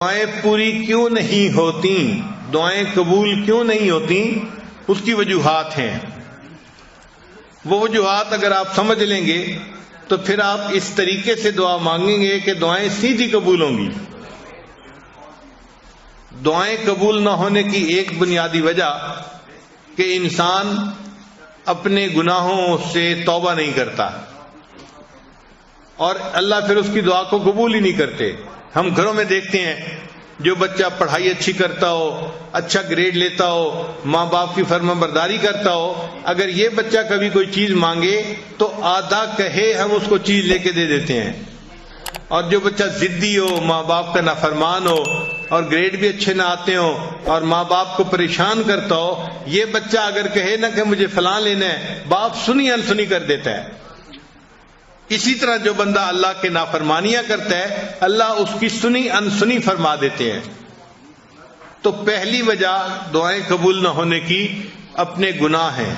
دعائیں پوری کیوں نہیں ہوتی، دعائیں قبول کیوں نہیں ہوتی، اس کی وجوہات ہیں۔ وہ وجوہات اگر آپ سمجھ لیں گے تو پھر آپ اس طریقے سے دعا مانگیں گے کہ دعائیں سیدھی قبول ہوں گی۔ دعائیں قبول نہ ہونے کی ایک بنیادی وجہ کہ انسان اپنے گناہوں سے توبہ نہیں کرتا، اور اللہ پھر اس کی دعا کو قبول ہی نہیں کرتے۔ ہم گھروں میں دیکھتے ہیں جو بچہ پڑھائی اچھی کرتا ہو، اچھا گریڈ لیتا ہو، ماں باپ کی فرما برداری کرتا ہو، اگر یہ بچہ کبھی کوئی چیز مانگے تو آدھا کہے ہم اس کو چیز لے کے دے دیتے ہیں، اور جو بچہ ضدی ہو، ماں باپ کا نافرمان ہو اور گریڈ بھی اچھے نہ آتے ہو اور ماں باپ کو پریشان کرتا ہو، یہ بچہ اگر کہے نا کہ مجھے فلاں لینا ہے، باپ سنی انسنی کر دیتا ہے۔ اسی طرح جو بندہ اللہ کے نافرمانیاں کرتا ہے، اللہ اس کی سنی انسنی فرما دیتے ہیں۔ تو پہلی وجہ دعائیں قبول نہ ہونے کی اپنے گناہ ہیں۔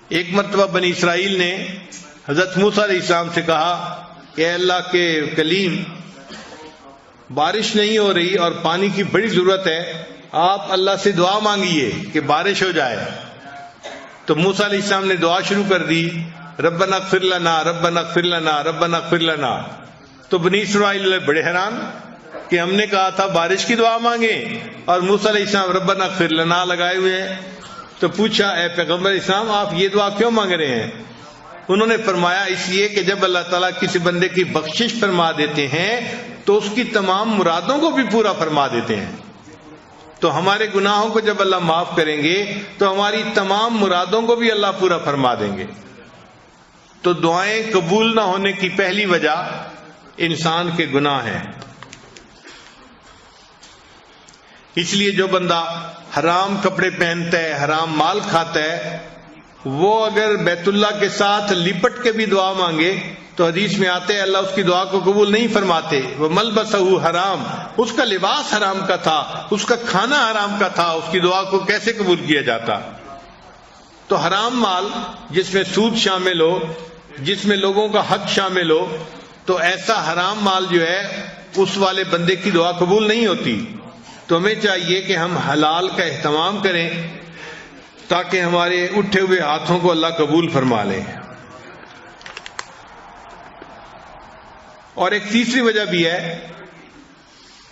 ایک مرتبہ بنی اسرائیل نے حضرت موسیٰ علیہ السلام سے کہا کہ اے اللہ کے کلیم، بارش نہیں ہو رہی اور پانی کی بڑی ضرورت ہے، آپ اللہ سے دعا مانگیے کہ بارش ہو جائے۔ تو موسیٰ علیہ السلام نے دعا شروع کر دی، ربنا اغفر لنا ربنا اغفر لنا ربنا اغفر لنا۔ تو بنی اسرائیل بڑے حیران کہ ہم نے کہا تھا بارش کی دعا مانگیں اور موسیٰ علیہ السلام ربنا اغفر لنا لگائے ہوئے ہیں۔ تو پوچھا اے پیغمبر اسلام، آپ یہ دعا کیوں مانگ رہے ہیں؟ انہوں نے فرمایا اس لیے کہ جب اللہ تعالیٰ کسی بندے کی بخشش فرما دیتے ہیں تو اس کی تمام مرادوں کو بھی پورا فرما دیتے ہیں۔ تو ہمارے گناہوں کو جب اللہ معاف کریں گے تو ہماری تمام مرادوں کو بھی اللہ پورا فرما دیں گے۔ تو دعائیں قبول نہ ہونے کی پہلی وجہ انسان کے گناہ ہیں۔ اس لیے جو بندہ حرام کپڑے پہنتا ہے، حرام مال کھاتا ہے، وہ اگر بیت اللہ کے ساتھ لپٹ کے بھی دعا مانگے تو حدیث میں آتے ہیں اللہ اس کی دعا کو قبول نہیں فرماتے۔ وہ ملبسہ حرام، اس کا لباس حرام کا تھا، اس کا کھانا حرام کا تھا، اس کی دعا کو کیسے قبول کیا جاتا؟ تو حرام مال جس میں سود شامل ہو، جس میں لوگوں کا حق شامل ہو، تو ایسا حرام مال جو ہے اس والے بندے کی دعا قبول نہیں ہوتی۔ تو ہمیں چاہیے کہ ہم حلال کا اہتمام کریں تاکہ ہمارے اٹھے ہوئے ہاتھوں کو اللہ قبول فرما لے۔ اور ایک تیسری وجہ بھی ہے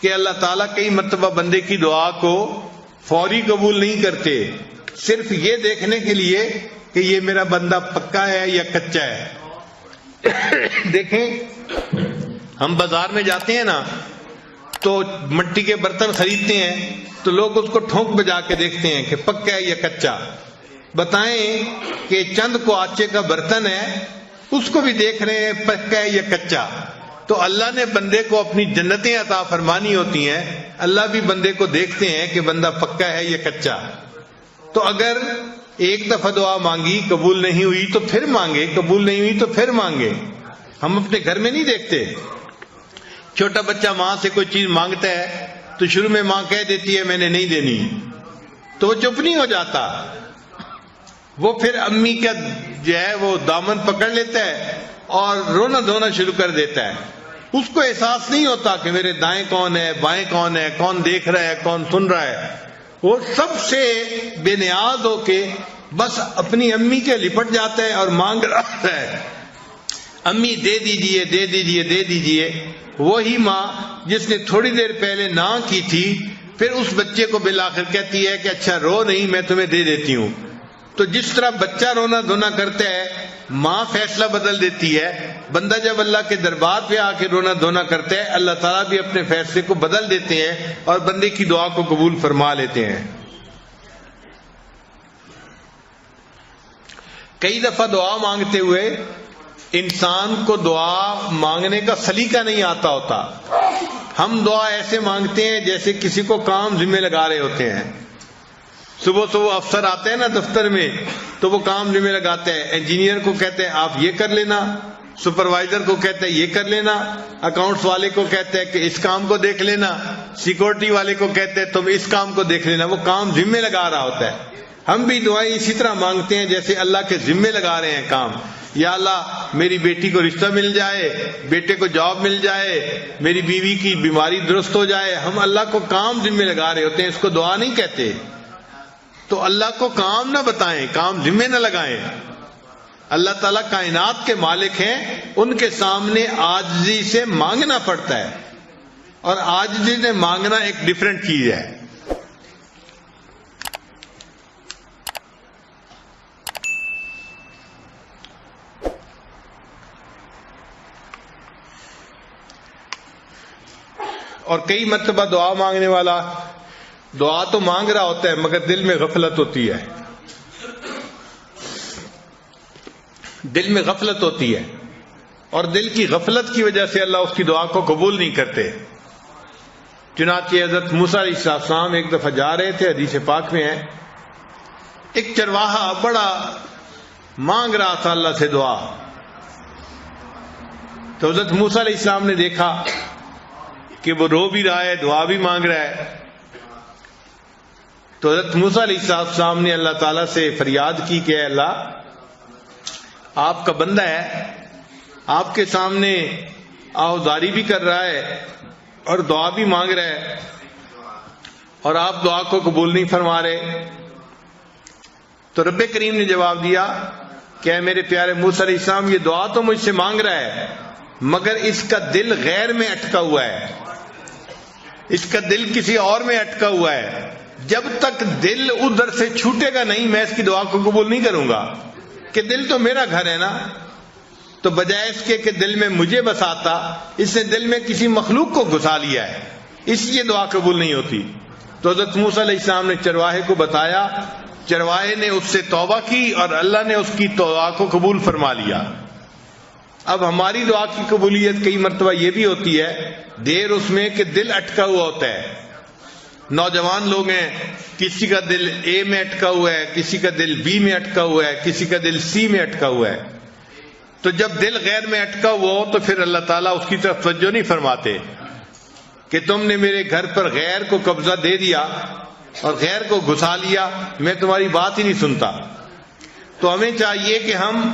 کہ اللہ تعالیٰ کئی مرتبہ بندے کی دعا کو فوری قبول نہیں کرتے، صرف یہ دیکھنے کے لیے کہ یہ میرا بندہ پکا ہے یا کچا ہے۔ دیکھیں ہم بازار میں جاتے ہیں نا تو مٹی کے برتن خریدتے ہیں تو لوگ اس کو ٹھونک بجا کے دیکھتے ہیں کہ پکا ہے یا کچا۔ بتائیں کہ چند کو آچے کا برتن ہے، اس کو بھی دیکھ رہے ہیں پکا ہے یا کچا۔ تو اللہ نے بندے کو اپنی جنتیں عطا فرمانی ہوتی ہیں، اللہ بھی بندے کو دیکھتے ہیں کہ بندہ پکا ہے یا کچا۔ تو اگر ایک دفعہ دعا مانگی قبول نہیں ہوئی تو پھر مانگے، قبول نہیں ہوئی تو پھر مانگے۔ ہم اپنے گھر میں نہیں دیکھتے، چھوٹا بچہ ماں سے کوئی چیز مانگتا ہے تو شروع میں ماں کہہ دیتی ہے میں نے نہیں دینی، تو وہ چپ نہیں ہو جاتا، وہ پھر امی کا جو ہے وہ دامن پکڑ لیتا ہے اور رونا دھونا شروع کر دیتا ہے۔ اس کو احساس نہیں ہوتا کہ میرے دائیں کون ہے، بائیں کون ہے، کون دیکھ رہا ہے، کون سن رہا ہے۔ وہ سب سے بے نیاز ہو کے بس اپنی امی کے لپٹ جاتا ہے اور مانگ رہا ہے، امی دے دیجئے دے دیجئے دے دیجئے۔ وہی ماں جس نے تھوڑی دیر پہلے نہ کی تھی پھر اس بچے کو بالآخر کہتی ہے کہ اچھا رو نہیں، میں تمہیں دے دیتی ہوں۔ تو جس طرح بچہ رونا دھونا کرتا ہے، ماں فیصلہ بدل دیتی ہے، بندہ جب اللہ کے دربار پہ آ کے رونا دھونا کرتا ہے اللہ تعالیٰ بھی اپنے فیصلے کو بدل دیتے ہیں اور بندے کی دعا کو قبول فرما لیتے ہیں۔ کئی دفعہ دعا مانگتے ہوئے انسان کو دعا مانگنے کا سلیقہ نہیں آتا ہوتا۔ ہم دعا ایسے مانگتے ہیں جیسے کسی کو کام ذمہ لگا رہے ہوتے ہیں۔ صبح صبح افسر آتے ہیں نا دفتر میں تو وہ کام ذمہ لگاتے ہیں، انجینئر کو کہتے ہیں آپ یہ کر لینا، سپروائزر کو کہتے ہیں یہ کر لینا، اکاؤنٹس والے کو کہتے ہیں کہ اس کام کو دیکھ لینا، سیکورٹی والے کو کہتے ہیں تم اس کام کو دیکھ لینا، وہ کام ذمہ لگا رہا ہوتا ہے۔ ہم بھی دعائیں اسی طرح مانگتے ہیں جیسے اللہ کے ذمہ لگا رہے ہیں کام۔ یا اللہ میری بیٹی کو رشتہ مل جائے، بیٹے کو جاب مل جائے، میری بیوی کی بیماری درست ہو جائے. ہم اللہ کو کام ذمہ لگا رہے ہوتے ہیں، اس کو دعا نہیں کہتے. تو اللہ کو کام نہ بتائیں، کام ذمہ نہ لگائیں. اللہ تعالیٰ کائنات کے مالک ہیں، ان کے سامنے عاجزی سے مانگنا پڑتا ہے، اور عاجزی سے مانگنا ایک ڈیفرنٹ چیز ہے. اور کئی مرتبہ دعا مانگنے والا دعا تو مانگ رہا ہوتا ہے مگر دل میں غفلت ہوتی ہے، دل میں غفلت ہوتی ہے، اور دل کی غفلت کی وجہ سے اللہ اس کی دعا کو قبول نہیں کرتے. چنانچہ حضرت موسیٰ علیہ السلام ایک دفعہ جا رہے تھے، حدیث پاک میں ہے، ایک چرواہا بڑا مانگ رہا تھا اللہ سے دعا. تو حضرت موسیٰ علیہ السلام نے دیکھا کہ وہ رو بھی رہا ہے، دعا بھی مانگ رہا ہے. تو حضرت موسیٰ علیہ السلام نے اللہ تعالیٰ سے فریاد کی کہ اے اللہ، آپ کا بندہ ہے، آپ کے سامنے آہوزاری بھی کر رہا ہے اور دعا بھی مانگ رہا ہے، اور آپ دعا کو قبول نہیں فرما رہے. تو رب کریم نے جواب دیا کہ اے میرے پیارے موسیٰ علیہ السلام، یہ دعا تو مجھ سے مانگ رہا ہے مگر اس کا دل غیر میں اٹکا ہوا ہے، اس کا دل کسی اور میں اٹکا ہوا ہے. جب تک دل ادھر سے چھوٹے گا نہیں میں اس کی دعا کو قبول نہیں کروں گا. کہ دل تو میرا گھر ہے نا، تو بجائے اس کے کہ دل میں مجھے بساتا، اس نے دل میں کسی مخلوق کو گھسا لیا ہے، اس لیے دعا قبول نہیں ہوتی. تو حضرت موسیٰ علیہ السلام نے چرواہے کو بتایا، چرواہے نے اس سے توبہ کی اور اللہ نے اس کی دعا کو قبول فرما لیا. اب ہماری دعا کی قبولیت کئی مرتبہ یہ بھی ہوتی ہے دیر اس میں کہ دل اٹکا ہوا ہوتا ہے. نوجوان لوگ ہیں، کسی کا دل اے میں اٹکا ہوا ہے، کسی کا دل بی میں اٹکا ہوا ہے، کسی کا دل سی میں اٹکا ہوا ہے. تو جب دل غیر میں اٹکا ہوا ہو تو پھر اللہ تعالیٰ اس کی طرف توجہ نہیں فرماتے کہ تم نے میرے گھر پر غیر کو قبضہ دے دیا اور غیر کو گھسا لیا، میں تمہاری بات ہی نہیں سنتا. تو ہمیں چاہیے کہ ہم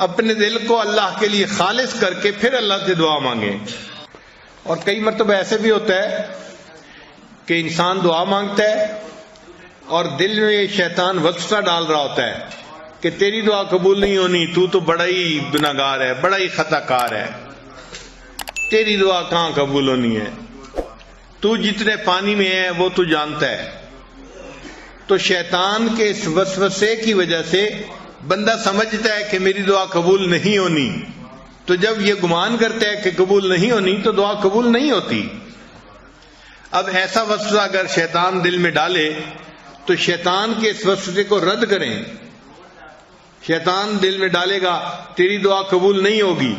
اپنے دل کو اللہ کے لیے خالص کر کے پھر اللہ سے دعا مانگیں. اور کئی مرتبہ ایسے بھی ہوتا ہے کہ انسان دعا مانگتا ہے اور دل میں شیطان وسوسہ ڈال رہا ہوتا ہے کہ تیری دعا قبول نہیں ہونی، تو بڑا ہی گناہگار ہے، بڑا ہی خطا کار ہے، تیری دعا کہاں قبول ہونی ہے، تو جتنے پانی میں ہے وہ تو جانتا ہے. تو شیطان کے اس وسوسے کی وجہ سے بندہ سمجھتا ہے کہ میری دعا قبول نہیں ہونی. تو جب یہ گمان کرتا ہے کہ قبول نہیں ہونی تو دعا قبول نہیں ہوتی. اب ایسا وسوسہ اگر شیطان دل میں ڈالے تو شیطان کے اس وسوسے کو رد کریں. شیطان دل میں ڈالے گا تیری دعا قبول نہیں ہوگی،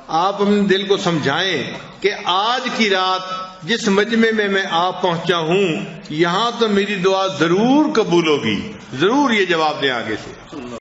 آپ اپنے دل کو سمجھائیں کہ آج کی رات جس مجمع میں میں آپ پہنچا ہوں یہاں تو میری دعا ضرور قبول ہوگی، ضرور یہ جواب دیں آگے سے.